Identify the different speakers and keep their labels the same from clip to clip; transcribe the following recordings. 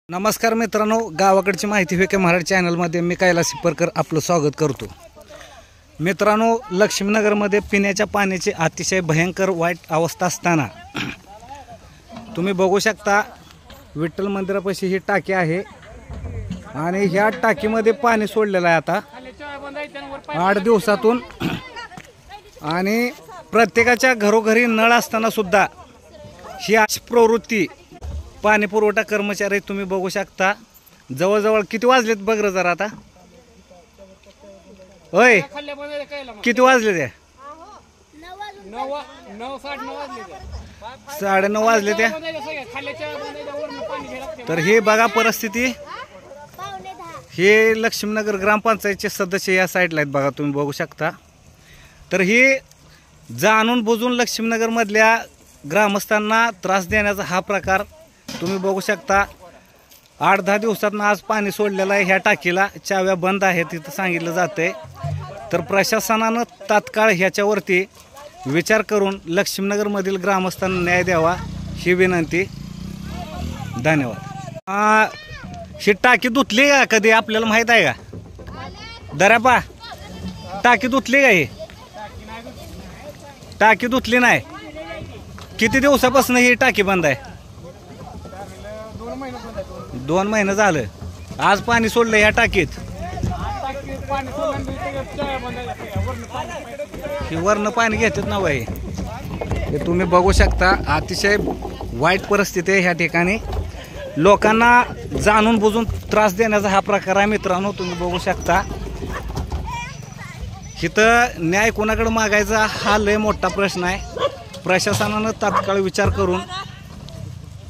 Speaker 1: नमस्कार मित्रांनो, गावाकडची माहिती वेके मराठी चॅनलमध्ये मी कैलास सिप्परकर आपलं स्वागत करतो। मित्रांनो, लक्ष्मीनगरमध्ये पिण्याच्या पाण्याची अतिशय भयंकर वाईट अवस्था असताना तुम्ही बघू शकता विठ्ठल मंदिरापाशी ही टाकी आहे आणि ह्या टाकीमध्ये पाणी सोडलेलं आहे आता 8 दिवसातून। आणि प्रत्येकाच्या घरोघरी नळ असताना सुद्धा ही अशी प्रवृत्ती पाणी पुरवठा कर्मचारी तुम्ही बघू शकता। जवळजवळ किती वाजलेत बघ रे जरा आता, होय किती वाजले ते 9:30 वाजले त्या। तर हे बघा परिस्थिती, हे लक्ष्मीनगर ग्रामपंचायतचे सदस्य या साईडला आहेत बघा, तुम्ही बघू शकता। तर हे जाणून बुजून लक्ष्मीनगर मधल्या ग्रामस्थांना त्रास देण्याचा हा प्रकार तुम्ही बघू शकता। 8-10 दिवसातून आज पाणी सोडलेलं आहे। ह्या टाकीला चाव्या बंद आहेत तिथं सांगितलं जातंय। तर प्रशासनानं तात्काळ ह्याच्यावरती विचार करून लक्ष्मीनगरमधील ग्रामस्थांना न्याय द्यावा ही विनंती। धन्यवाद। ही टाकी धुतली का कधी आपल्याला माहित आहे का दर्यापा? टाकी धुतली का? ही टाकी धुतली नाही। किती दिवसापासून ही टाकी बंद आहे? 2 महिने झालं। आज पाणी सोडलं ह्या टाकीत, वरनं पाणी घेतात ना बाई। हे तुम्ही बघू शकता, अतिशय वाईट परिस्थिती आहे ह्या ठिकाणी। लोकांना जाणून बुजून त्रास देण्याचा हा प्रकार आहे मित्रांनो, तुम्ही बघू शकता। इथं न्याय कोणाकडे मागायचा हा लय मोठा प्रश्न आहे। प्रशासनानं तात्काळ विचार करून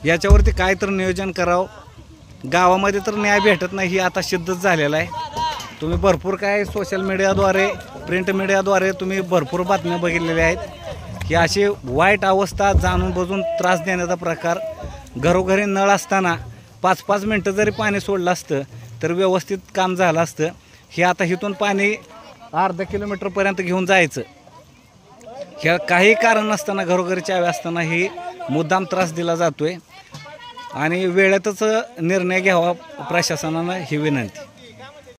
Speaker 1: याच्यावरती काय तर नियोजन करावं। गावामध्ये तर न्याय भेटत नाही ही आता सिद्धच झालेलं आहे। तुम्ही भरपूर काय सोशल मीडियाद्वारे, प्रिंट मीडियाद्वारे तुम्ही भरपूर बातम्या बघितलेल्या आहेत की अशी वाईट अवस्था, जाणून बुजून त्रास देण्याचा प्रकार। घरोघरी नळ असताना 5-5 मिनटं जरी पाणी सोडलं असतं तर व्यवस्थित काम झालं असतं। हे आता इथून पाणी अर्धा किलोमीटरपर्यंत घेऊन जायचं, ह्या काही कारण नसताना घरोघरी चाव्या असताना ही मुद्दाम त्रास दिला जातोय आणि वेळेतच निर्णय घ्यावा प्रशासनानं ही विनंती।